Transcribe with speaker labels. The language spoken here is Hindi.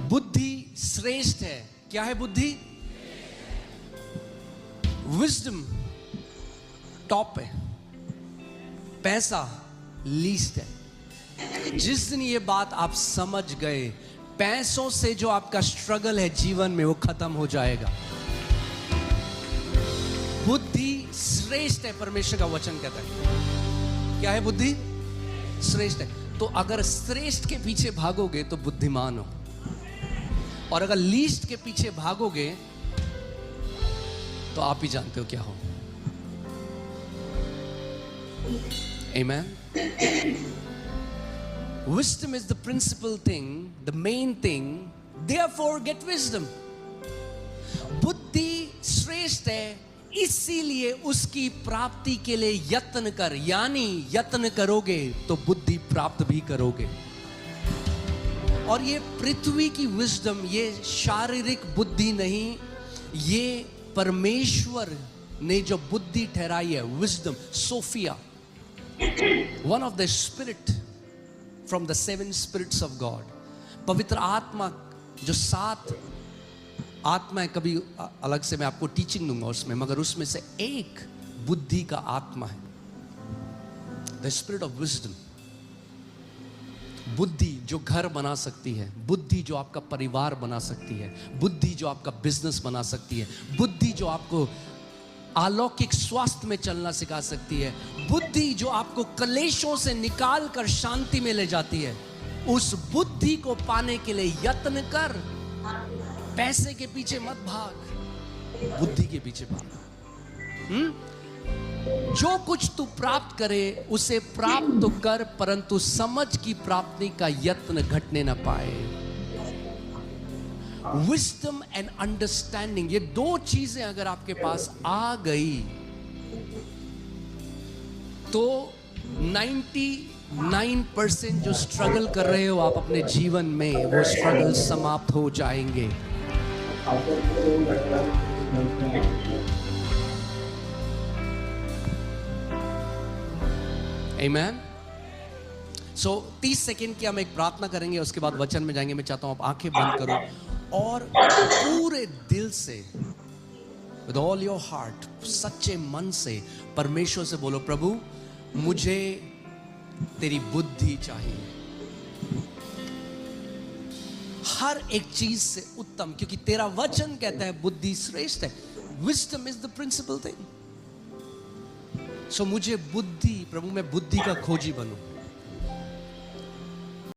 Speaker 1: बुद्धि श्रेष्ठ है। क्या है बुद्धि? विजडम टॉप है, पैसा लीस्ट है। जिस दिन ये बात आप समझ गए, पैसों से जो आपका स्ट्रगल है जीवन में वो खत्म हो जाएगा। बुद्धि श्रेष्ठ है, परमेश्वर का वचन कहता है। क्या है? बुद्धि श्रेष्ठ है। तो अगर श्रेष्ठ के पीछे भागोगे तो बुद्धिमान हो, और अगर लीस्ट के पीछे भागोगे तो आप ही जानते हो क्या हो। Amen. Wisdom is the principal thing, the main thing. Therefore, get wisdom. बुद्धि श्रेष्ठ है, इसीलिए उसकी प्राप्ति के लिए यत्न कर। यानी यत्न करोगे तो बुद्धि प्राप्त भी करोगे। और ये पृथ्वी की विजडम, ये शारीरिक बुद्धि नहीं, ये परमेश्वर ने जो बुद्धि ठहराई है, wisdom, Sophia, one of the spirit from the seven spirits of God, पवित्र आत्मा, जो 7 आत्मा है, कभी अलग से मैं आपको टीचिंग दूंगा उसमें, मगर उसमें से एक बुद्धि का आत्मा है, the spirit of wisdom। बुद्धि जो घर बना सकती है, बुद्धि जो आपका परिवार बना सकती है, बुद्धि जो आपका बिजनेस बना सकती है, बुद्धि जो आपको अलौकिक स्वास्थ्य में चलना सिखा सकती है, बुद्धि जो आपको कलेशों से निकाल कर शांति में ले जाती है। उस बुद्धि को पाने के लिए यत्न कर। पैसे के पीछे मत भाग, बुद्धि के पीछे भाग। जो कुछ तू प्राप्त करे उसे प्राप्त तो कर, परंतु समझ की प्राप्ति का यत्न घटने न पाए। विजडम एंड अंडरस्टैंडिंग, ये 2 चीजें अगर आपके पास आ गई तो 99% जो स्ट्रगल कर रहे हो आप अपने जीवन में, वो स्ट्रगल समाप्त हो जाएंगे। Amen. So 30 सेकेंड की हम एक प्रार्थना करेंगे, उसके बाद वचन में जाएंगे। मैं चाहता हूं आप आंखें बंद करो और पूरे दिल से, with all your heart, सच्चे मन से परमेश्वर से बोलो, प्रभु मुझे तेरी बुद्धि चाहिए, हर एक चीज से उत्तम, क्योंकि तेरा वचन कहता है बुद्धि श्रेष्ठ है। Wisdom is the principal thing. सो मुझे बुद्धि, प्रभु मैं बुद्धि का खोजी बनूं।